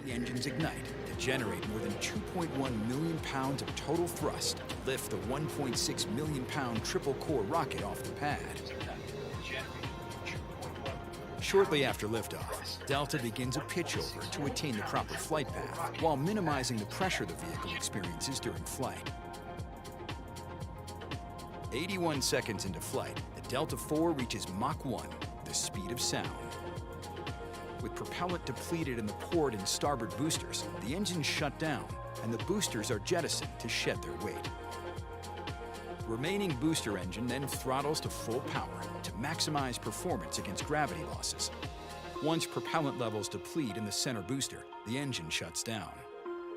The engines ignite to generate more than 2.1 million pounds of total thrust to lift the 1.6 million pound triple-core rocket off the pad. Shortly after liftoff, Delta begins a pitch over to attain the proper flight path while minimizing the pressure the vehicle experiences during flight. 81 seconds into flight, the Delta IV reaches Mach 1, the speed of sound. With propellant depleted in the port and starboard boosters, the engines shut down and the boosters are jettisoned to shed their weight. The remaining booster engine then throttles to full power to maximize performance against gravity losses. Once propellant levels deplete in the center booster, the engine shuts down.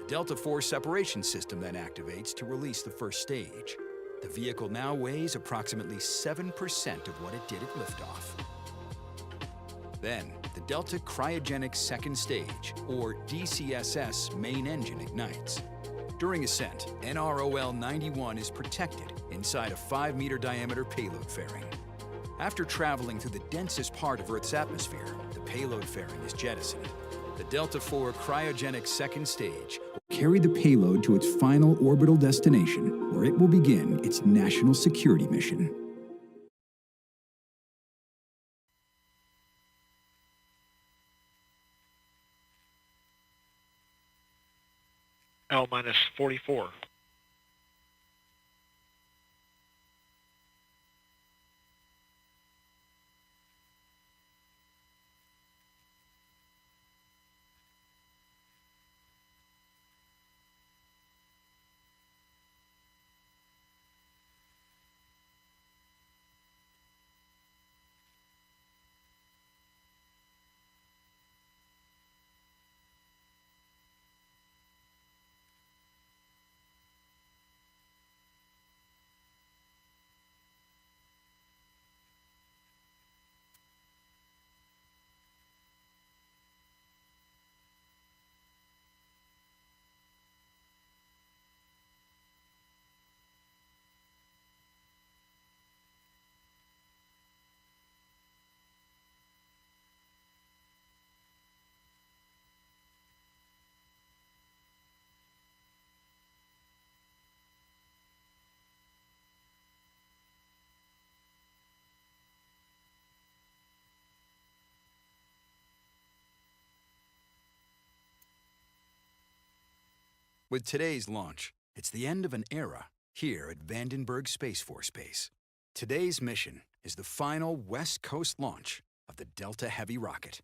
The Delta IV separation system then activates to release the first stage. The vehicle now weighs approximately 7% of what it did at liftoff. Then, the Delta cryogenic second stage, or DCSS main engine ignites. During ascent, NROL-91 is protected inside a 5-meter diameter payload fairing. After traveling through the densest part of Earth's atmosphere, the payload fairing is jettisoned. The Delta IV cryogenic second stage will carry the payload to its final orbital destination, where it will begin its national security mission. L-44. With today's launch, it's the end of an era here at Vandenberg Space Force Base. Today's mission is the final West Coast launch of the Delta Heavy rocket.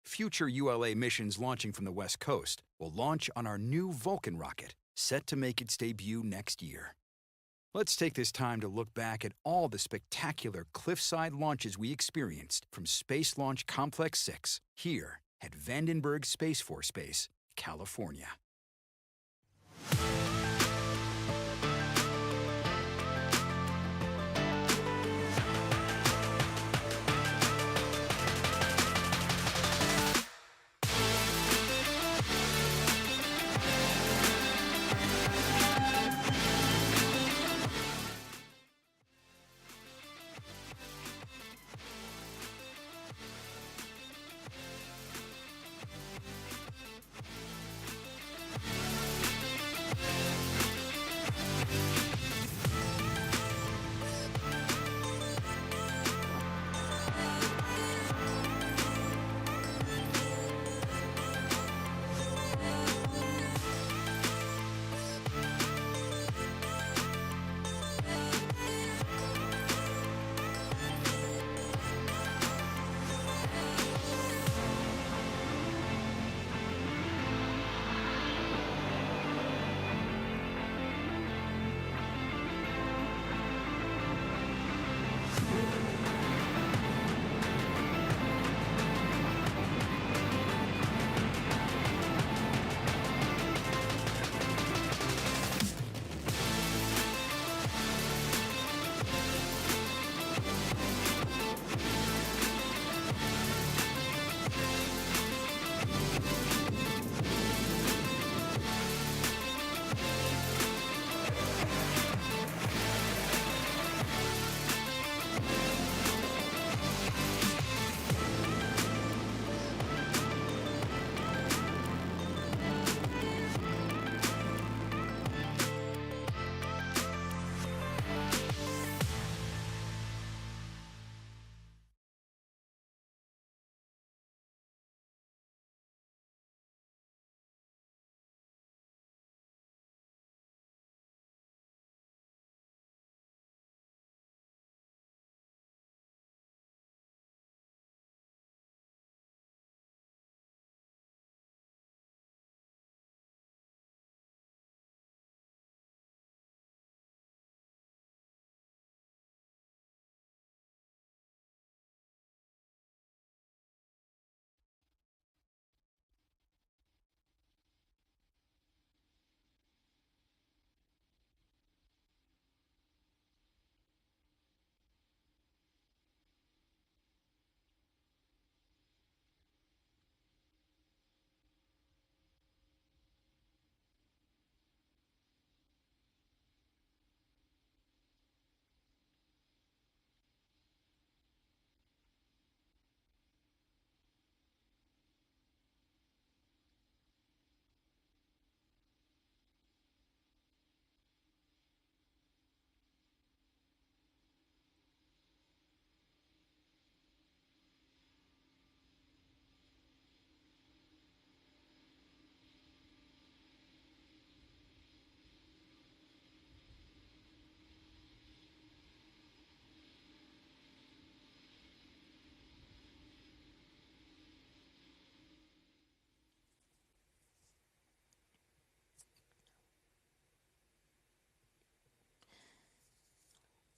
Future ULA missions launching from the West Coast will launch on our new Vulcan rocket, set to make its debut next year. Let's take this time to look back at all the spectacular cliffside launches we experienced from Space Launch Complex 6 here at Vandenberg Space Force Base, California.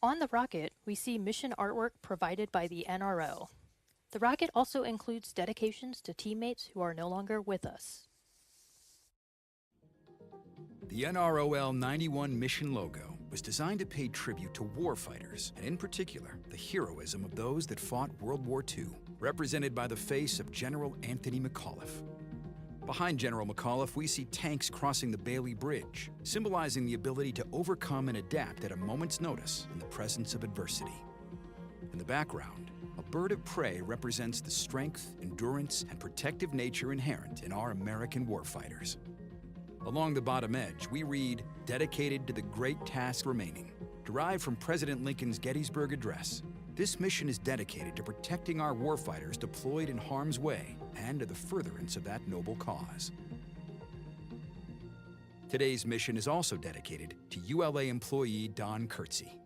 On the rocket, we see mission artwork provided by the NRO. The rocket also includes dedications to teammates who are no longer with us. The NROL-91 mission logo was designed to pay tribute to warfighters, and in particular, the heroism of those that fought World War II, represented by the face of General Anthony McAuliffe. Behind General McAuliffe, we see tanks crossing the Bailey Bridge, symbolizing the ability to overcome and adapt at a moment's notice in the presence of adversity. In the background, a bird of prey represents the strength, endurance, and protective nature inherent in our American warfighters. Along the bottom edge, we read, "Dedicated to the great task remaining." Derived from President Lincoln's Gettysburg Address, this mission is dedicated to protecting our warfighters deployed in harm's way and to the furtherance of that noble cause. Today's mission is also dedicated to ULA employee Don Kurtze.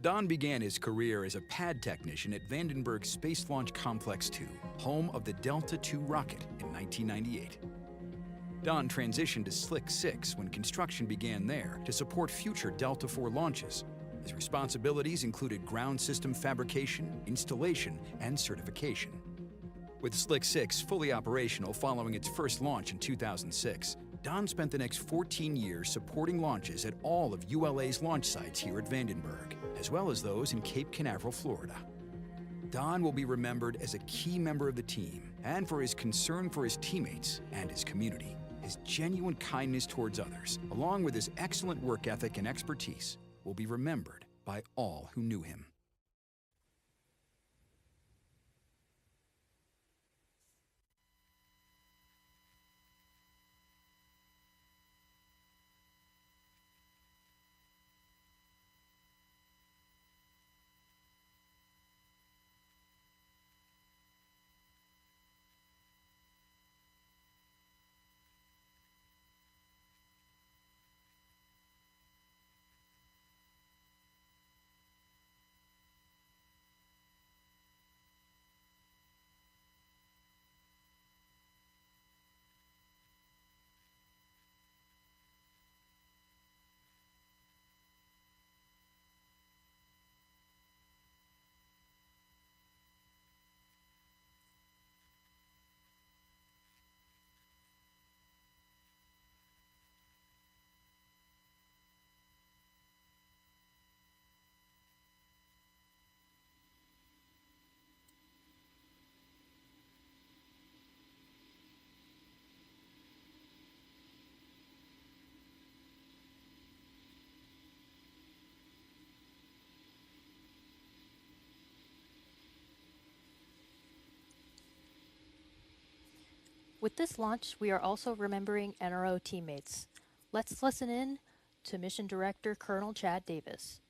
Don began his career as a pad technician at Vandenberg Space Launch Complex 2, home of the Delta II rocket, in 1998. Don transitioned to Slick 6 when construction began there to support future Delta IV launches. His responsibilities included ground system fabrication, installation, and certification. With Slick 6 fully operational following its first launch in 2006, Don spent the next 14 years supporting launches at all of ULA's launch sites here at Vandenberg, as well as those in Cape Canaveral, Florida. Don will be remembered as a key member of the team and for his concern for his teammates and his community. His genuine kindness towards others, along with his excellent work ethic and expertise, will be remembered by all who knew him. With this launch, we are also remembering NRO teammates. Let's listen in to Mission Director Colonel Chad Davis.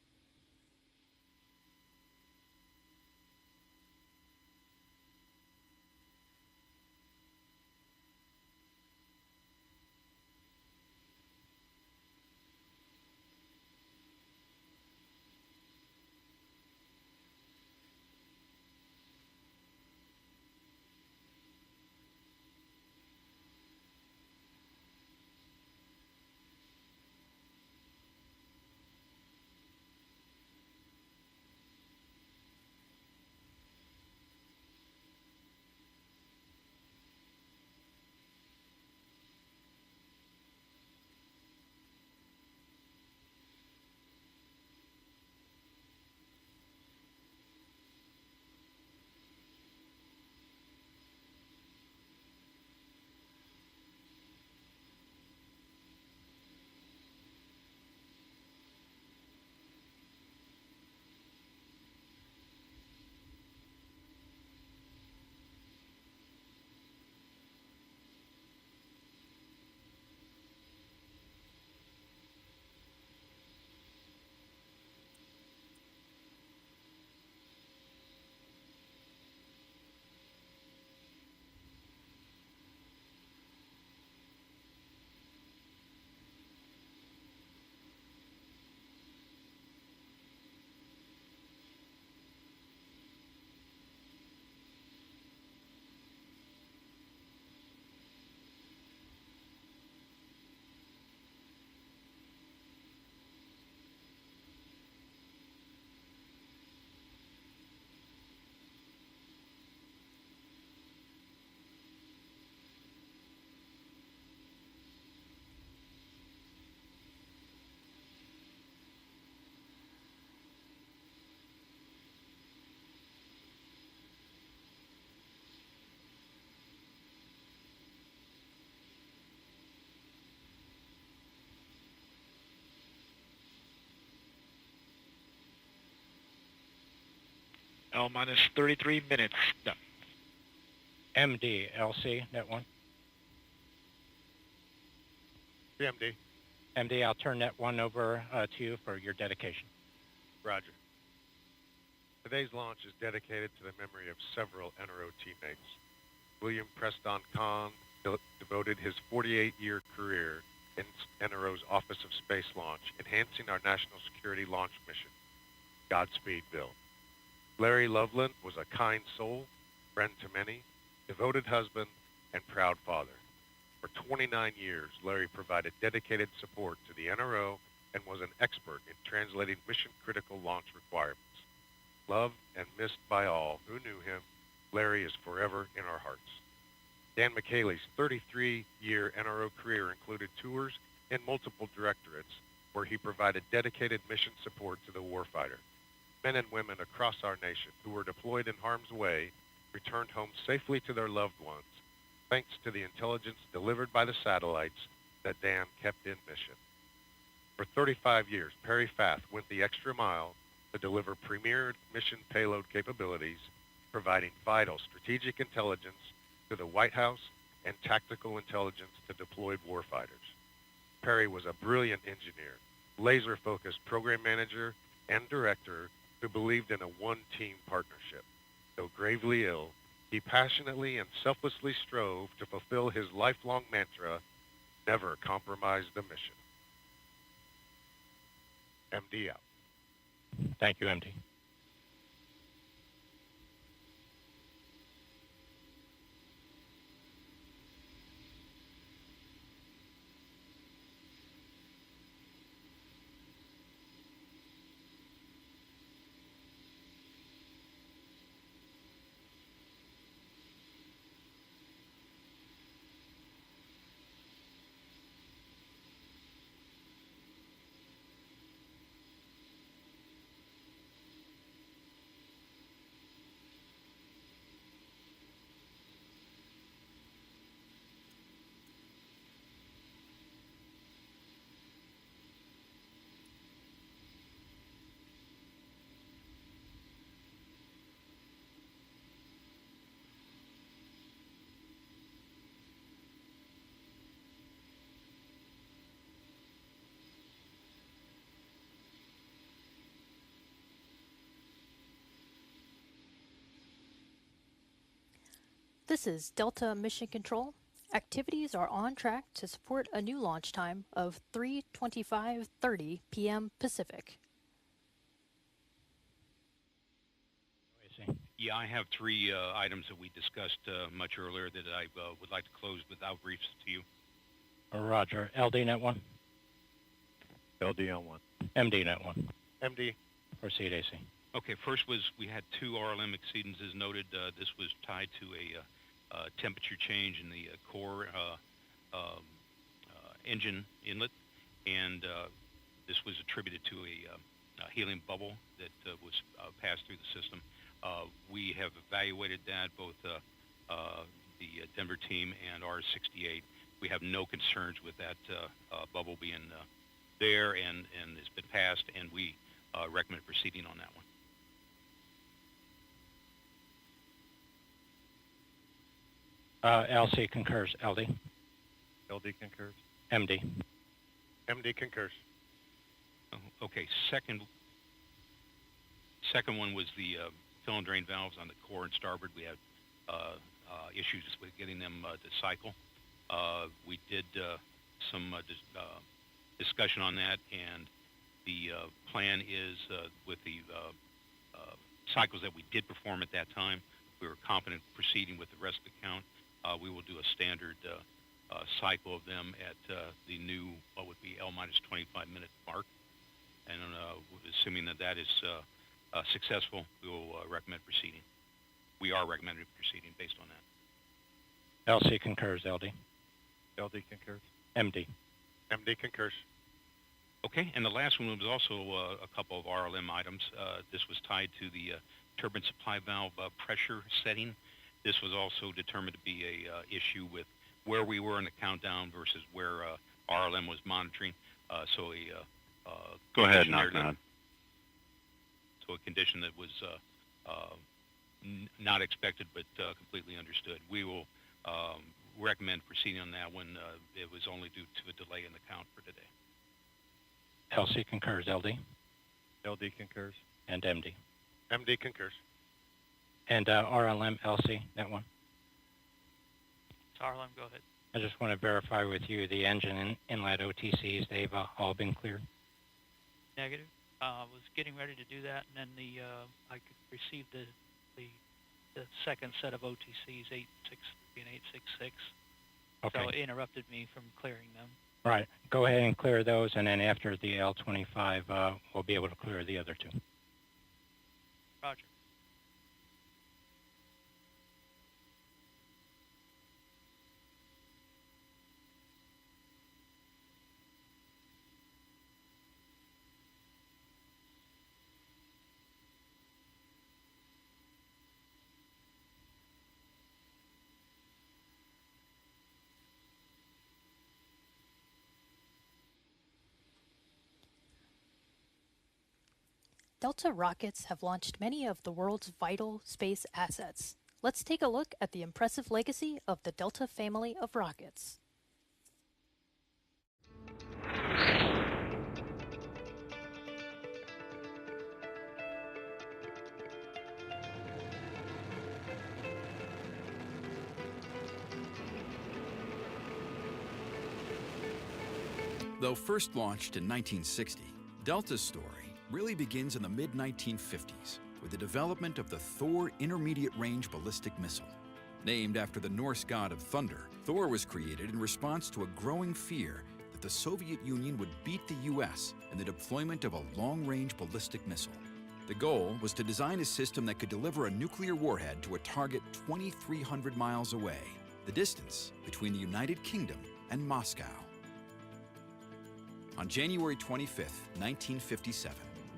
L minus 33 minutes. Done. MD, LC, net 1. CMD. MD, I'll turn net 1 over to you for your dedication. Roger. Today's launch is dedicated to the memory of several NRO teammates. William Preston Kahn devoted his 48-year career in NRO's Office of Space Launch, enhancing our national security launch mission. Godspeed, Bill. Larry Loveland was a kind soul, friend to many, devoted husband, and proud father. For 29 years, Larry provided dedicated support to the NRO and was an expert in translating mission-critical launch requirements. Loved and missed by all who knew him, Larry is forever in our hearts. Dan McKaylee's 33-year NRO career included tours in multiple directorates where he provided dedicated mission support to the warfighter. Men and women across our nation who were deployed in harm's way returned home safely to their loved ones, thanks to the intelligence delivered by the satellites that Dan kept in mission. For 35 years, Perry Fath went the extra mile to deliver premier mission payload capabilities, providing vital strategic intelligence to the White House and tactical intelligence to deployed warfighters. Perry was a brilliant engineer, laser-focused program manager, and director who believed in a one-team partnership. Though gravely ill, he passionately and selflessly strove to fulfill his lifelong mantra, never compromise the mission. MD out. Thank you, MD. This is Delta Mission Control. Activities are on track to support a new launch time of 3:25:30 p.m. Pacific. Yeah, I have three items that we discussed much earlier that I would like to close without briefs to you. Roger. LD, net 1. LD on 1. MD, net 1. MD. Proceed, AC. Okay, first was we had two RLM exceedance as noted. This was tied to a temperature change in the core engine inlet, and this was attributed to a helium bubble that was passed through the system. We have evaluated that, both the Denver team and R68. We have no concerns with that bubble being there, and it's been passed, and we recommend proceeding on that one. LC concurs. LD. LD concurs. MD. MD concurs. Okay, second one was the fill and drain valves on the core and starboard. We had issues with getting them to cycle. We did some discussion on that, and the plan is with the cycles that we did perform at that time, we were confident proceeding with the rest of the count. We will do a standard cycle of them at the new, what would be L minus 25 minute mark. And assuming that that is successful, we will recommend proceeding. We are recommending proceeding based on that. LC concurs. LD. LD concurs. MD. MD concurs. Okay, and the last one was also a couple of RLM items. This was tied to the turbine supply valve pressure setting. This was also determined to be a issue with where we were in the countdown versus where RLM was monitoring. So a Go ahead, knock on. So a condition that was not expected, but completely understood. We will recommend proceeding on that one. It was only due to a delay in the count for today. LC concurs. LD LD concurs. and MD. MD concurs. And RLM, LC, that one. Harlem, go ahead. I just want to verify with you the engine and inlet OTCs, they've all been cleared. Negative. Was getting ready to do that, and then I could receive the second set of OTCs, 863 and 866. Okay. So it interrupted me from clearing them. Right. Go ahead and clear those, and then after the L25, we'll be able to clear the other two. Roger. Delta rockets have launched many of the world's vital space assets. Let's take a look at the impressive legacy of the Delta family of rockets. Though first launched in 1960, Delta's story really begins in the mid-1950s with the development of the Thor Intermediate Range Ballistic Missile. Named after the Norse god of thunder, Thor was created in response to a growing fear that the Soviet Union would beat the US in the deployment of a long-range ballistic missile. The goal was to design a system that could deliver a nuclear warhead to a target 2,300 miles away, the distance between the United Kingdom and Moscow. On January 25, 1957,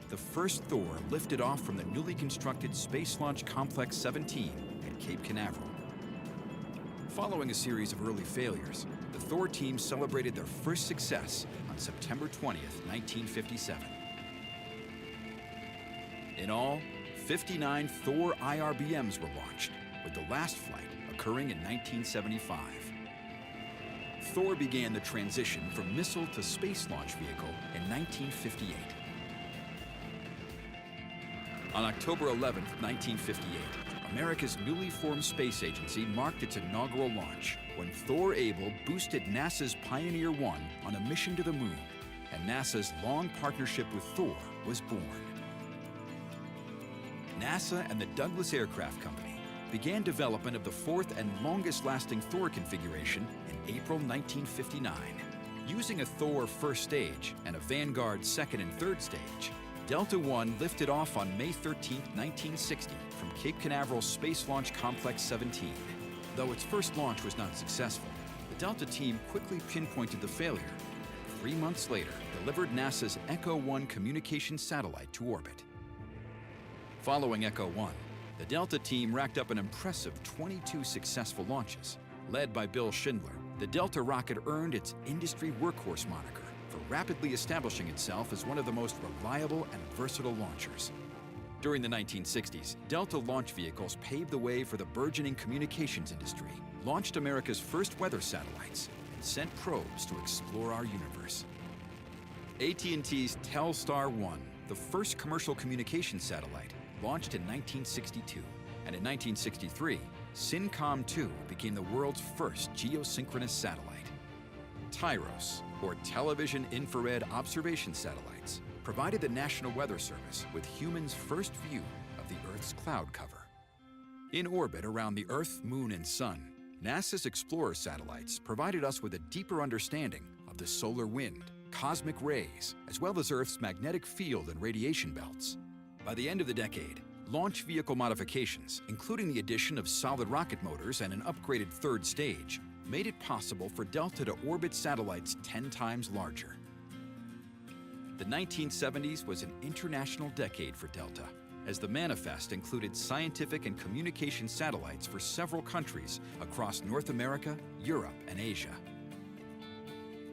the first Thor lifted off from the newly constructed Space Launch Complex 17 at Cape Canaveral. Following a series of early failures, the Thor team celebrated their first success on September 20th, 1957. In all, 59 Thor IRBMs were launched, with the last flight occurring in 1975. Thor began the transition from missile to space launch vehicle in 1958. On October 11, 1958, America's newly formed space agency marked its inaugural launch when Thor Able boosted NASA's Pioneer 1 on a mission to the moon, and NASA's long partnership with Thor was born. NASA and the Douglas Aircraft Company began development of the fourth and longest-lasting Thor configuration in April 1959. Using a Thor first stage and a Vanguard second and third stage, Delta I lifted off on May 13, 1960 from Cape Canaveral Space Launch Complex 17. Though its first launch was not successful, the Delta team quickly pinpointed the failure and 3 months later delivered NASA's Echo 1 communication satellite to orbit. Following Echo 1, the Delta team racked up an impressive 22 successful launches. Led by Bill Schindler, the Delta rocket earned its industry workhorse moniker for rapidly establishing itself as one of the most reliable and versatile launchers. During the 1960s, Delta launch vehicles paved the way for the burgeoning communications industry, launched America's first weather satellites, and sent probes to explore our universe. AT&T's Telstar 1, the first commercial communications satellite, launched in 1962, and in 1963, SYNCOM-2 became the world's first geosynchronous satellite. TIROS, or Television Infrared Observation Satellites, provided the National Weather Service with humans' first view of the Earth's cloud cover. In orbit around the Earth, Moon, and Sun, NASA's Explorer satellites provided us with a deeper understanding of the solar wind, cosmic rays, as well as Earth's magnetic field and radiation belts. By the end of the decade, launch vehicle modifications, including the addition of solid rocket motors and an upgraded third stage, made it possible for Delta to orbit satellites 10 times larger. The 1970s was an international decade for Delta, as the manifest included scientific and communication satellites for several countries across North America, Europe, and Asia.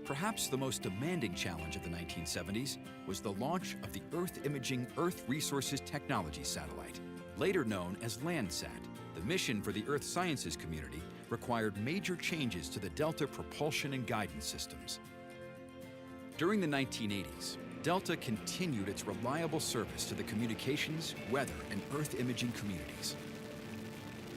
Perhaps the most demanding challenge of the 1970s was the launch of the Earth Imaging Earth Resources Technology Satellite, later known as Landsat. The mission for the Earth sciences community required major changes to the Delta propulsion and guidance systems. During the 1980s, Delta continued its reliable service to the communications, weather, and Earth imaging communities.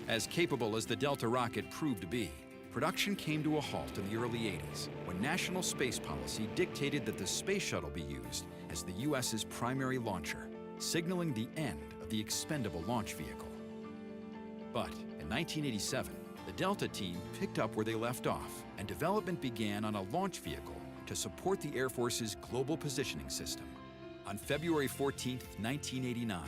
As capable as the Delta rocket proved to be, production came to a halt in the early 80s when national space policy dictated that the space shuttle be used as the U.S.'s primary launcher, signaling the end of the expendable launch vehicle. But in 1987, the Delta team picked up where they left off, and development began on a launch vehicle to support the Air Force's global positioning system. On February 14, 1989,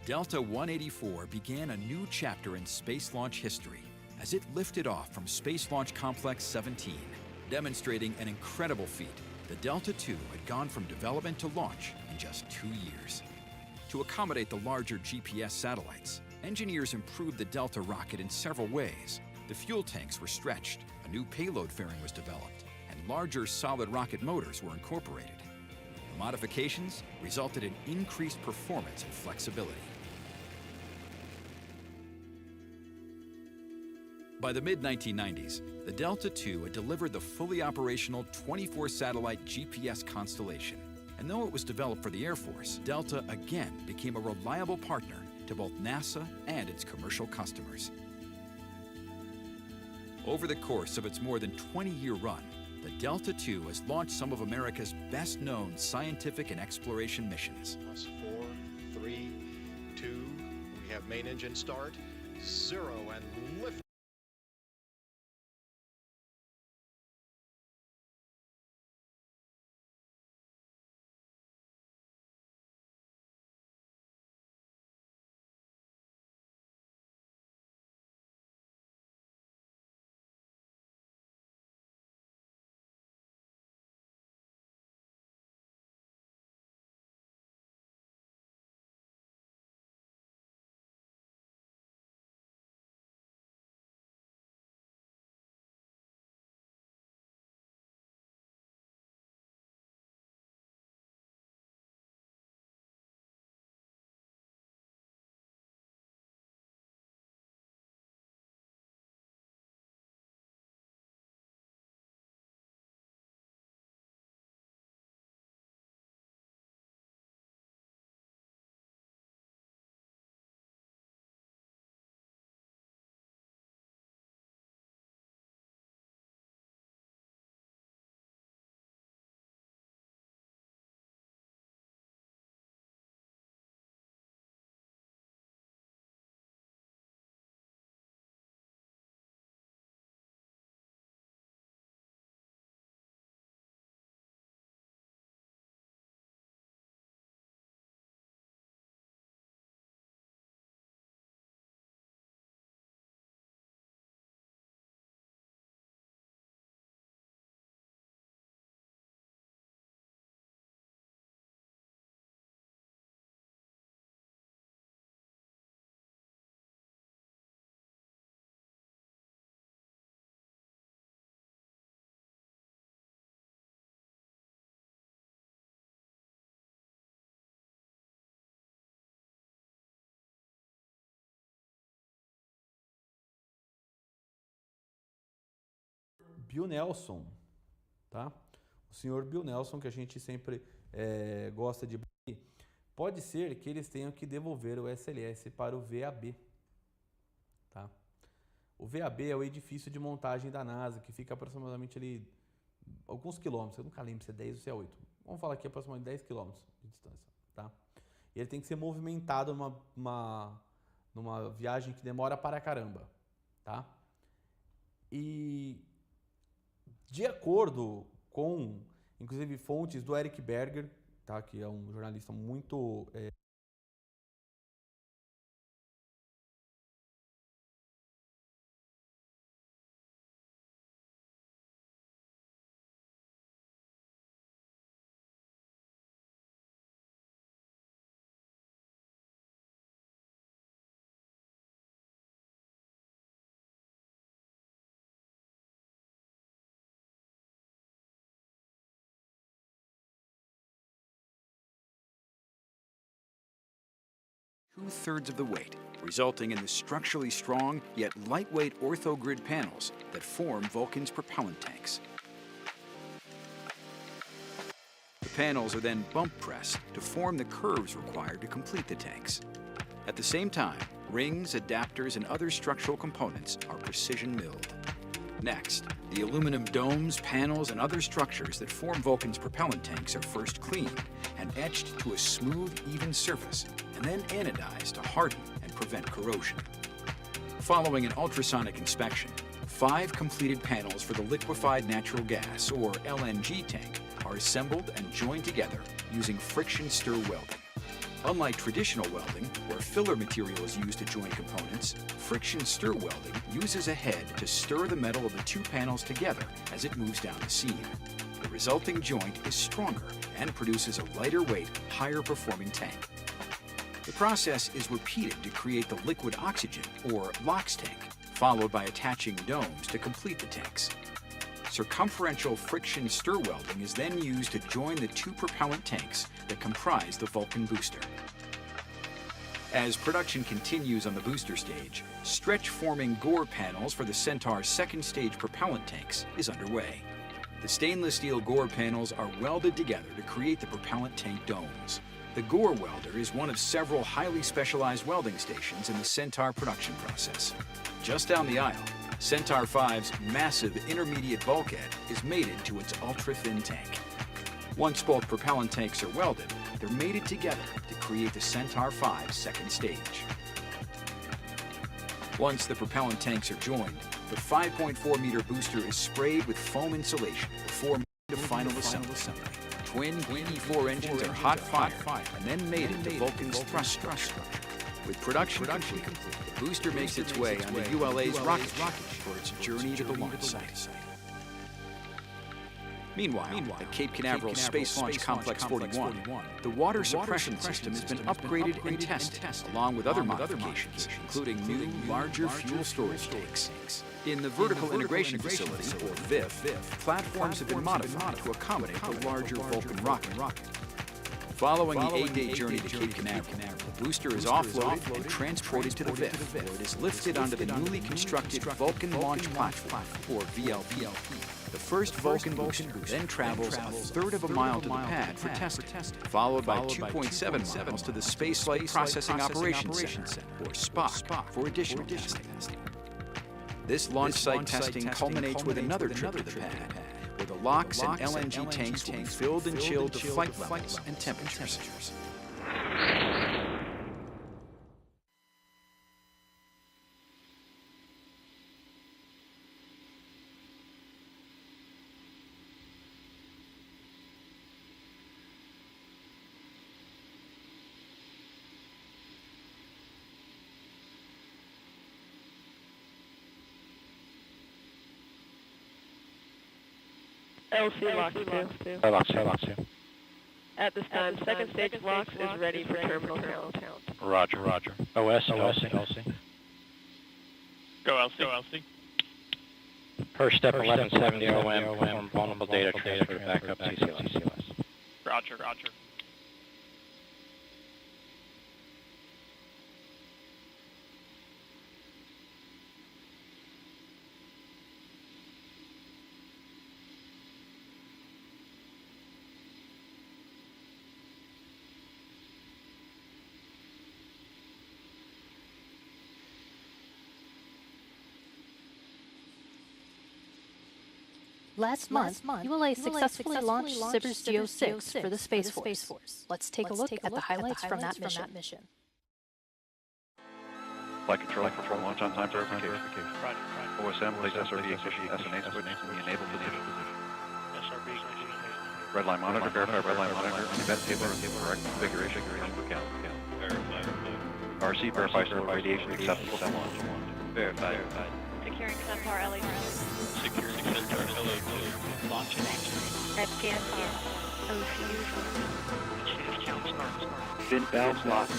Delta 184 began a new chapter in space launch history as it lifted off from Space Launch Complex 17, demonstrating an incredible feat. The Delta II had gone from development to launch in just 2 years. To accommodate the larger GPS satellites, engineers improved the Delta rocket in several ways. The fuel tanks were stretched, a new payload fairing was developed, and larger solid rocket motors were incorporated. The modifications resulted in increased performance and flexibility. By the mid-1990s, the Delta II had delivered the fully operational 24-satellite GPS constellation. And though it was developed for the Air Force, Delta again became a reliable partner to both NASA and its commercial customers. Over the course of its more than 20-year run, the Delta II has launched some of America's best-known scientific and exploration missions. +4, 3, 2, we have main engine start, 0, and lift. Bill Nelson, tá? O senhor Bill Nelson, que a gente sempre gosta de... Pode ser que eles tenham que devolver o SLS para o VAB, tá? O VAB é o edifício de montagem da NASA, que fica aproximadamente ali alguns quilômetros, eu nunca lembro se é 10 ou se é 8. Vamos falar aqui aproximadamente 10 quilômetros de distância, tá? E ele tem que ser movimentado numa viagem que demora para caramba, tá? E de acordo com, inclusive, fontes do Eric Berger, tá, que é um jornalista muito 2/3 of the weight, resulting in the structurally strong yet lightweight orthogrid panels that form Vulcan's propellant tanks. The panels are then bump pressed to form the curves required to complete the tanks. At the same time, rings, adapters, and other structural components are precision milled. Next, the aluminum domes, panels, and other structures that form Vulcan's propellant tanks are first cleaned and etched to a smooth, even surface, and then anodized to harden and prevent corrosion. Following an ultrasonic inspection, 5 completed panels for the liquefied natural gas, or LNG tank, are assembled and joined together using friction stir welding. Unlike traditional welding, where filler material is used to join components, friction stir welding uses a head to stir the metal of the 2 panels together as it moves down the seam. The resulting joint is stronger and produces a lighter weight, higher performing tank. The process is repeated to create the liquid oxygen, or LOX tank, followed by attaching domes to complete the tanks. Circumferential friction stir welding is then used to join the 2 propellant tanks that comprise the Vulcan booster. As production continues on the booster stage, stretch-forming gore panels for the Centaur's second stage propellant tanks is underway. The stainless steel gore panels are welded together to create the propellant tank domes. The gore welder is one of several highly specialized welding stations in the Centaur production process. Just down the aisle, Centaur 5's massive intermediate bulkhead is mated to its ultra-thin tank. Once both propellant tanks are welded, they're mated together to create the Centaur 5's second stage. Once the propellant tanks are joined, the 5.4-meter booster is sprayed with foam insulation before moving to final assembly. Twin E4 engines are hot fired and then mated to Vulcan's thrust structure. With production complete, the booster makes its way on the ULA's rocket ship for its journey to the launch site. Meanwhile, at Cape Canaveral Space Launch Complex 41, the water suppression system has been upgraded and tested, along with other modifications, including new, larger fuel storage tanks. In the Vertical Integration Facility, or VIF, platforms have been modified to accommodate the larger Vulcan rocket. Following the 8-day journey to Cape Canaveral, the booster is offloaded and transported to the VIF, where it is lifted onto the newly constructed Vulcan Launch Platform, or VLP. The first Vulcan booster then travels a third of a mile to the pad for testing, followed by 2.7 miles to the Space Flight Processing Operations Center, or SPOC, for additional testing. This launch site testing culminates with another trip to the pad, where the LOX and LNG tanks will be filled and chilled to flight levels and temperatures. LC LOX 2. At this time, second stage LOX is ready for terminal count. Roger. OS, LC. Go LC. First step 1170 OM, perform vulnerable data transfer back up CCLS. Roger. Last month, ULA successfully launched Sivers Geo-6 for the Space Force. Let's take a look at the highlights from that mission. Flight control launch on time verification. OSM, place SRB ignition SNA switch in the enabled position. Red line monitor, verify red line monitor, event table, correct configuration, input count. RC, verify radiation acceptable to launch. Verified. Securing Centaur LA. Securing Centaur LA. Launch. Scan. Fin valves locked.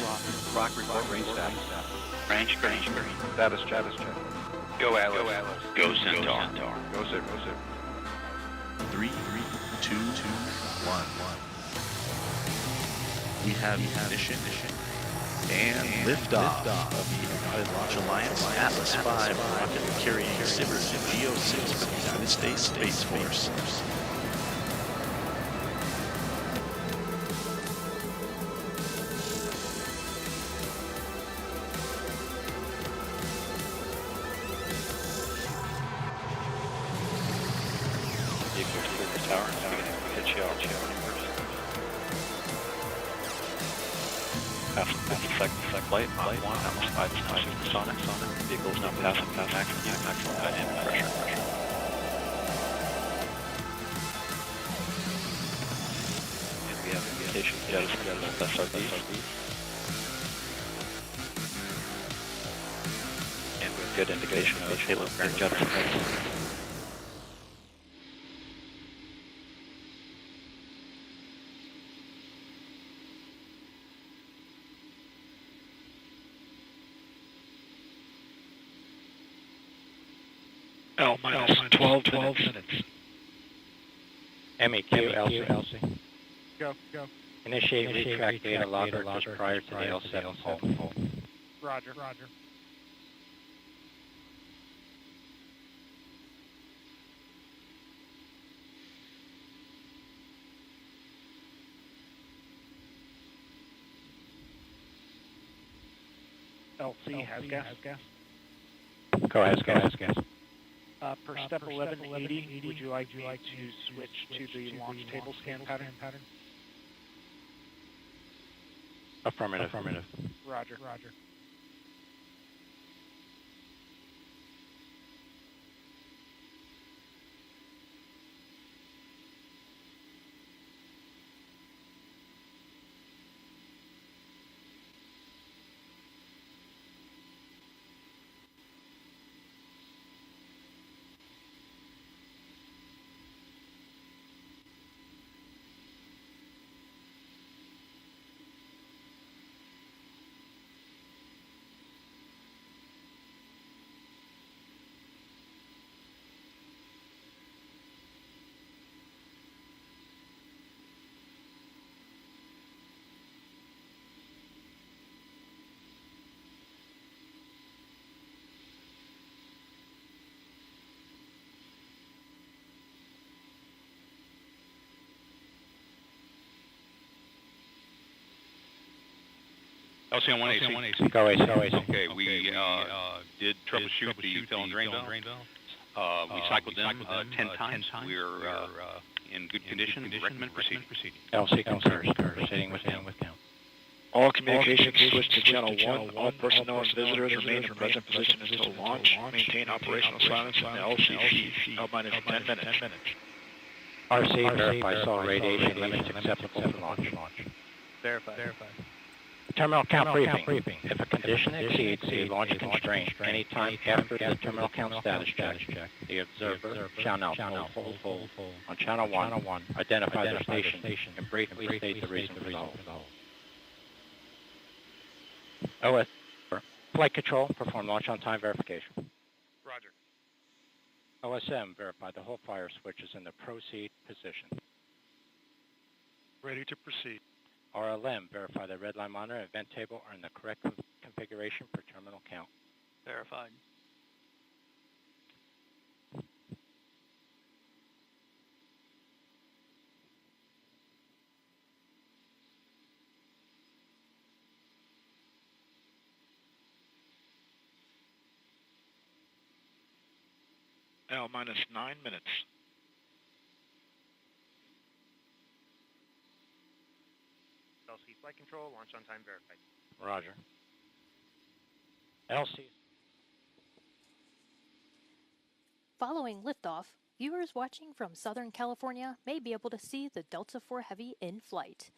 Rock report range status. Range green. Status check. Go Atlas. Go Centaur. Go Zip. 3, 2, 1. We have mission And liftoff of the United Launch Alliance Atlas V rocket carrying Sivers GO6 for the United States Space Force. Tower and hit you out. Passing 50-second flight, Mach 1, Atlas 5 supersonic. Vehicles now passing maximum dynamic pressure. And we have indication status of SRD. And we have good indication of payload burn jettison. Minus 12 minutes. MEQ, LC. Go. Initiate retract data logger just prior to the L7 pole. Roger. LC has gas. Go ahead, gas. Per step 1180, would you like to switch to the launch table scan pattern? Affirmative. Roger. LC on 1AC. Go AC. Okay, we did troubleshoot the fill and drain valve. We cycled them 10 times. We're in good condition. Recommend proceeding. LC concurs. Proceeding with count. All communications switch to channel 1. All personnel and visitors remain in present position until launch. Maintain operational silence in the LCC. L-minus 10 minutes. RC, verify sol radiation limits acceptable for launch. Verify. Terminal count briefing. If a condition exceeds the launch constraint any time after the terminal count status check, the observer shall now hold on channel 1, identify their station, and briefly state the reason for the hold. OS, flight control, perform launch on time verification. Roger. OSM, verify the whole fire switch is in the proceed position. Ready to proceed. RLM, verify the red line monitor and event table are in the correct configuration for terminal count. Verified. L-minus 9 minutes. LC flight control, launch on time verified. Roger. LC. Following liftoff, viewers watching from Southern California may be able to see the Delta IV Heavy in flight.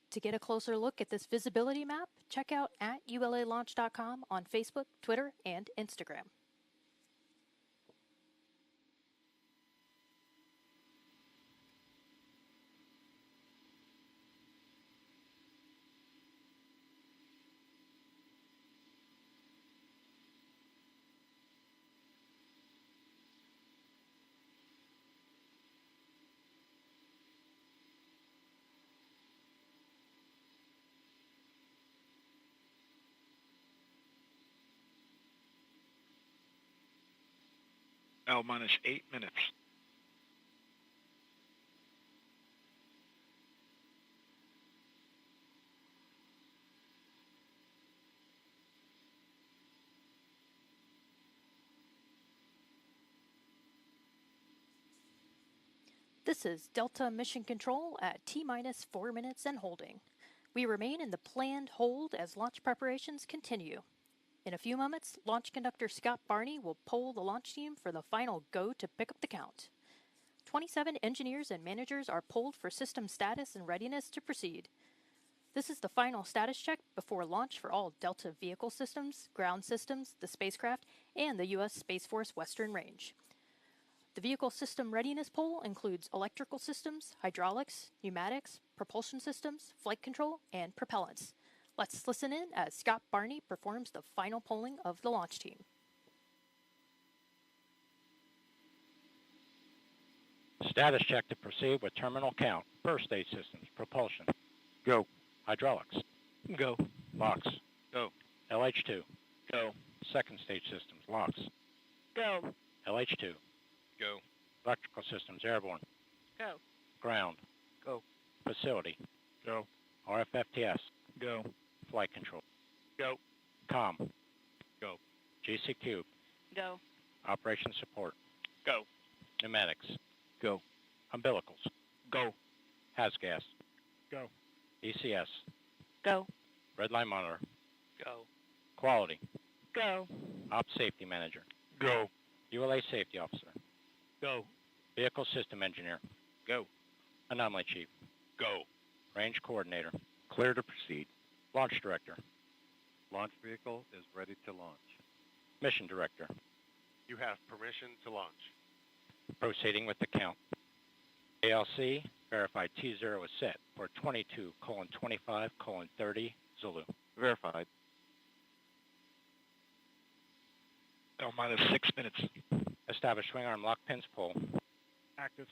To get a closer look at this visibility map, check out @ulalaunch.com on Facebook, Twitter, and Instagram. L minus 8 minutes. This is Delta Mission Control at T-minus 4 minutes and holding. We remain in the planned hold as launch preparations continue. In a few moments, Launch Conductor Scott Barney will poll the launch team for the final go to pick up the count. 27 engineers and managers are polled for system status and readiness to proceed. This is the final status check before launch for all Delta vehicle systems, ground systems, the spacecraft, and the U.S. Space Force Western Range. The vehicle system readiness poll includes electrical systems, hydraulics, pneumatics, propulsion systems, flight control, and propellants. Let's listen in as Scott Barney performs the final polling of the launch team. Status check to proceed with terminal count. First stage systems, propulsion. Go. Hydraulics. Go. Locks. Go. LH2. Go. Second stage systems, locks. Go. LH2. Go. Electrical systems, airborne. Go. Ground. Go. Facility. Go. RFFTS. Go. Flight control. Go. COM. Go. GCQ. Go. Operation support. Go. Pneumatics. Go. Umbilicals. Go. HASGAS. Go. ECS. Go. Redline monitor. Go. Quality. Go. Ops safety manager. Go. ULA safety officer. Go. Vehicle system engineer. Go. Anomaly chief. Go. Range coordinator. Clear to proceed. Launch director. Launch vehicle is ready to launch. Mission director. You have permission to launch. Proceeding with the count. ALC, verified T0 is set for 22:25:30 Zulu. Verified. L minus 6 minutes. Establish swing arm lock pins pull. Active.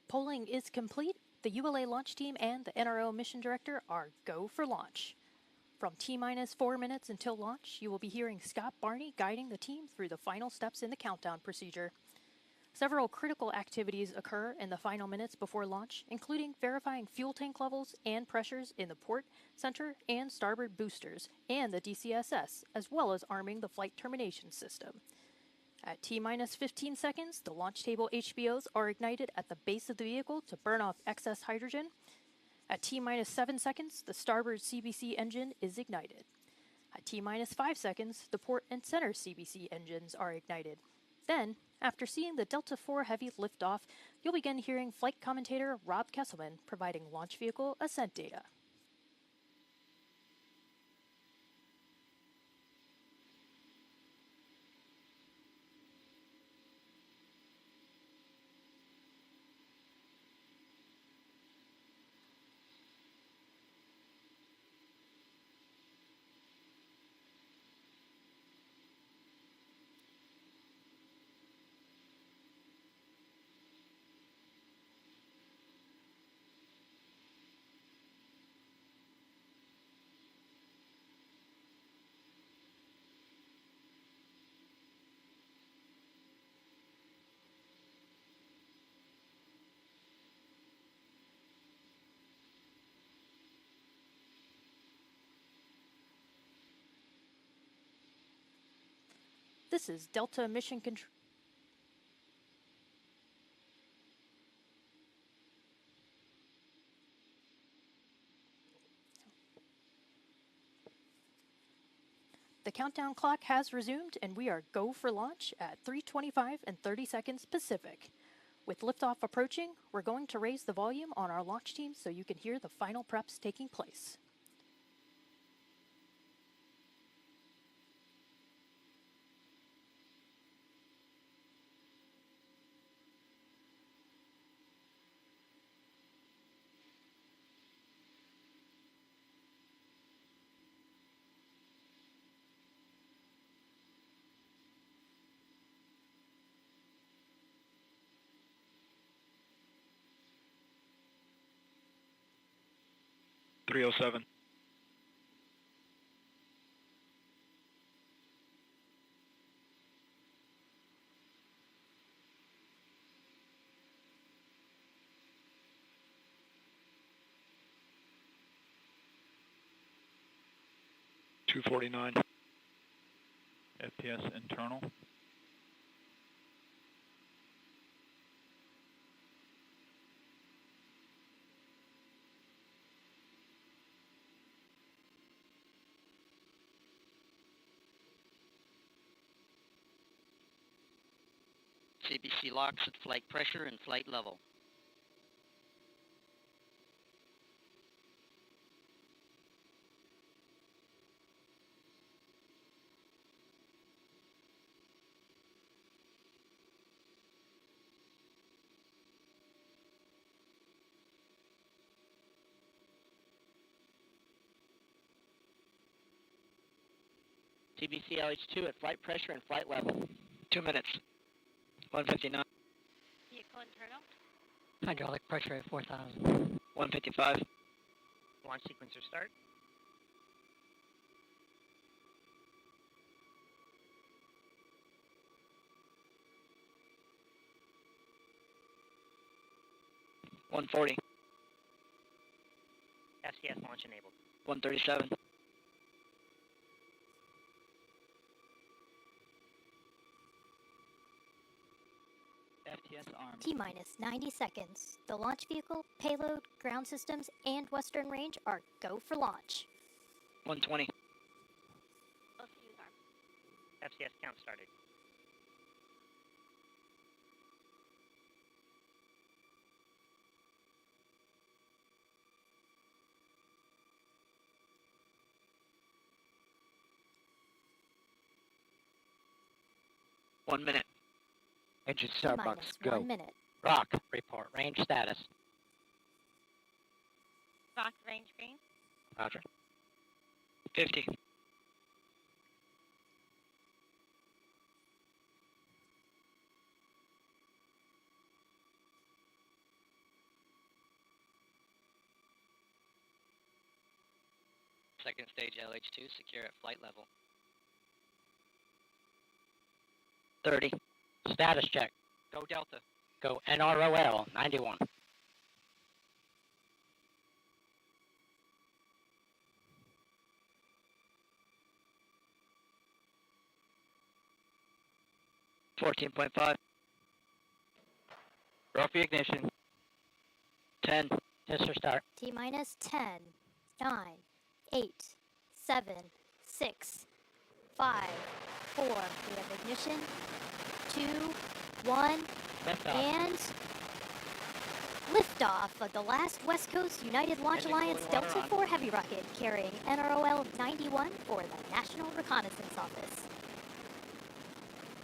Polling is complete. The ULA launch team and the NRO mission director are go for launch. From T-minus 4 minutes until launch, you will be hearing Scott Barney guiding the team through the final steps in the countdown procedure. Several critical activities occur in the final minutes before launch, including verifying fuel tank levels and pressures in the port, center, and starboard boosters, and the DCSS, as well as arming the flight termination system. At T-minus 15 seconds, the launch table HBOs are ignited at the base of the vehicle to burn off excess hydrogen. At T-minus 7 seconds, the starboard CBC engine is ignited. At T-minus 5 seconds, the port and center CBC engines are ignited. Then, after seeing the Delta IV Heavy lift off, you'll begin hearing flight commentator Rob Kesselman providing launch vehicle ascent data. This is Delta Mission Control. The countdown clock has resumed, and we are go for launch at 3:25 and 30 seconds Pacific. With liftoff approaching, we're going to raise the volume on our launch team so you can hear the final preps taking place. .307. 249. FPS internal. CBC locks at flight pressure and flight level. CBC LH2 at flight pressure and flight level. 2 minutes. 159. Vehicle internal. Hydraulic pressure at 4,000. 155. Launch sequencer start. $140. SCS launch enabled. 137. FTS armed. T-minus 90 seconds. The launch vehicle, payload, ground systems, and western range are go for launch. 120. OCU's armed. FCS count started. One minute. Engine T-minus 1 minute. Rock, report range status. Rock range green. Roger. 50. Second stage LH2 secure at flight level. 30. Status check. Go Delta. Go NROL-91. $14.5. Trophy ignition. 10. Tester start. T-minus 10, 9, 8, 7, 6, 5, 4. We have ignition. 2, 1, and liftoff of the last West Coast United Launch Alliance Delta IV Heavy rocket carrying NROL-91 for the National Reconnaissance Office.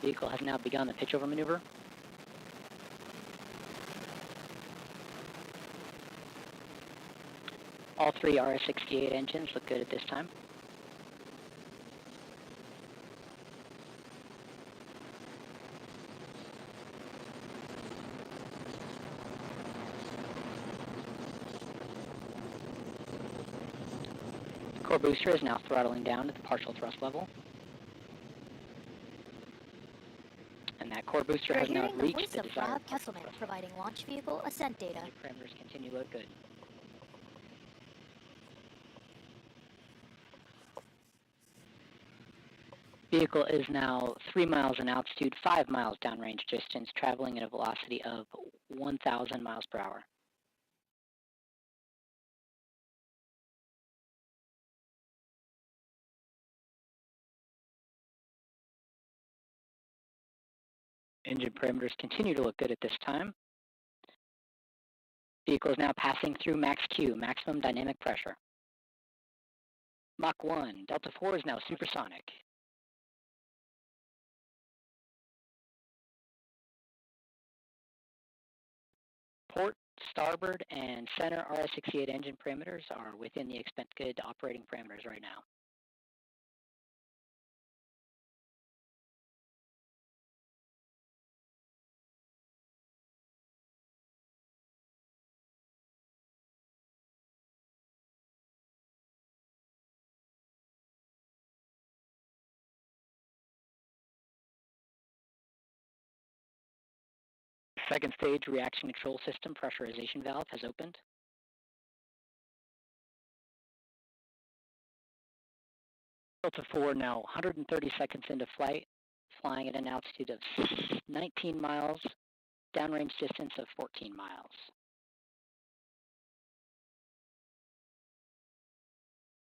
Vehicle has now begun the pitchover maneuver. All three RS-68 engines look good at this time. Core booster is now throttling down at the partial thrust level. And that core booster has now reached the desired Rob Kesselman providing launch vehicle ascent data. parameters continue to look good. Vehicle is now 3 miles in altitude, 5 miles downrange distance, traveling at a velocity of 1,000 miles per hour. Engine parameters continue to look good at this time. Vehicle is now passing through max Q, maximum dynamic pressure. Mach 1, Delta 4 is now supersonic. Port, starboard, and center RS-68 engine parameters are within the expected operating parameters right now. Second stage reaction control system pressurization valve has opened. Delta 4 now 130 seconds into flight, flying at an altitude of 19 miles, downrange distance of 14 miles.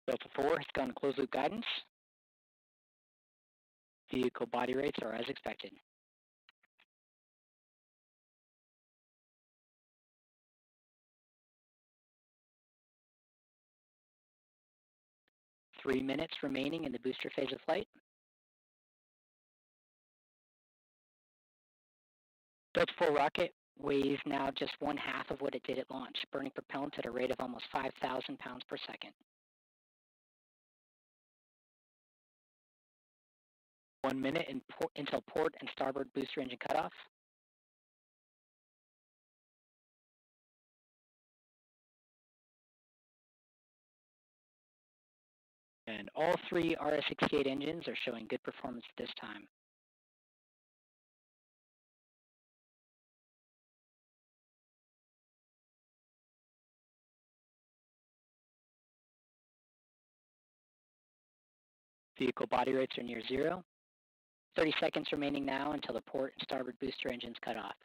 Delta 4 has gone closed loop guidance. Vehicle body rates are as expected. Three minutes remaining in the booster phase of flight. Delta 4 rocket weighs now just 1/2 of what it did at launch, burning propellant at a rate of almost 5,000 pounds per second. 1 minute until port and starboard booster engine cutoff. And all three RS-68 engines are showing good performance at this time. Vehicle body rates are near zero. 30 seconds remaining now until the port and starboard booster engines cut off.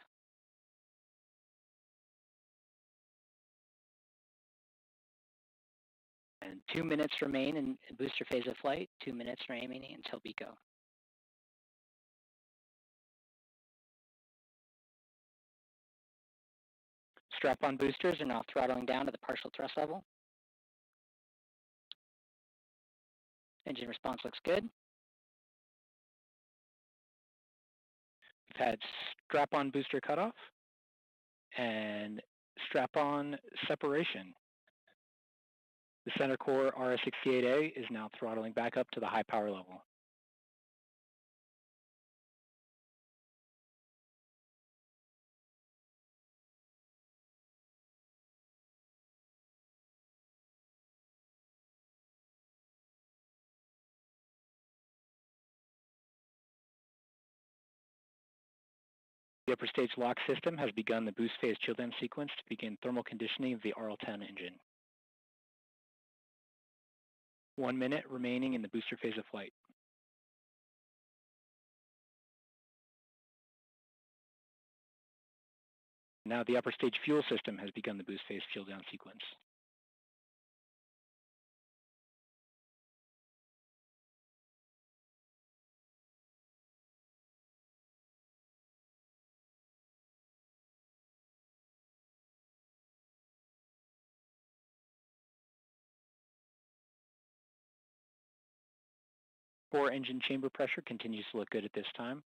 And 2 minutes remain in booster phase of flight, 2 minutes remaining until BECO. Strap-on boosters are now throttling down to the partial thrust level. Engine response looks good. We've had strap-on booster cutoff and strap-on separation. The center core RS-68A is now throttling back up to the high power level. The upper stage lock system has begun the boost phase chill down sequence to begin thermal conditioning of the RL-10 engine. 1 minute remaining in the booster phase of flight. Now the upper stage fuel system has begun the boost phase chill down sequence. Core engine chamber pressure continues to look good at this time.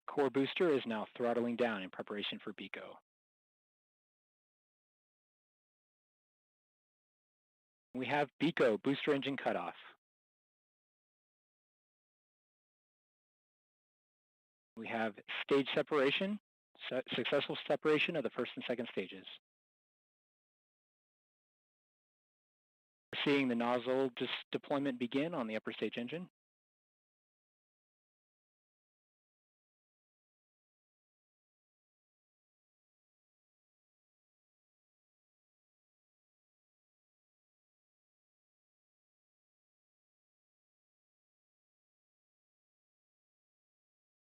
Core booster is now throttling down in preparation for BECO. We have BECO booster engine cutoff. We have stage separation, successful separation of the first and second stages. We're seeing the nozzle deployment begin on the upper stage engine.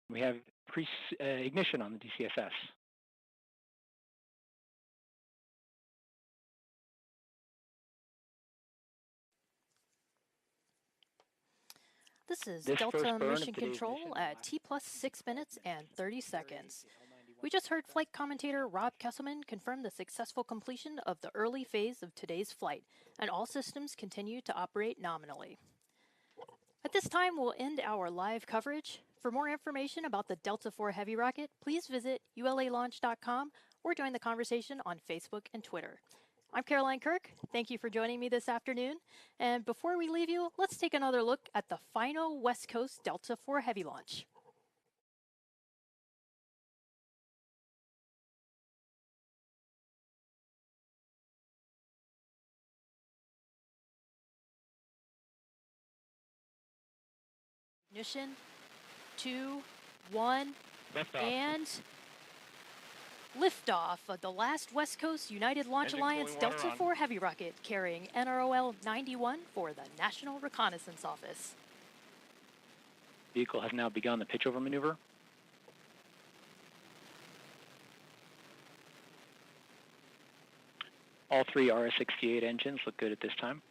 We have ignition on the DCSS. This is Delta Mission Control at T+6 minutes and 30 seconds. We just heard flight commentator Rob Kesselman confirm the successful completion of the early phase of today's flight, and all systems continue to operate nominally. At this time, we'll end our live coverage. For more information about the Delta IV Heavy rocket, please visit ulalaunch.com or join the conversation on Facebook and Twitter. I'm Caroline Kirk. Thank you for joining me this afternoon. And before we leave you, let's take another look at the final West Coast Delta IV Heavy launch. Ignition, 2, 1, and liftoff of the last West Coast United Launch Alliance Delta IV Heavy rocket carrying NROL-91 for the National Reconnaissance Office. Vehicle has now begun the pitchover maneuver. All three RS-68 engines look good at this time.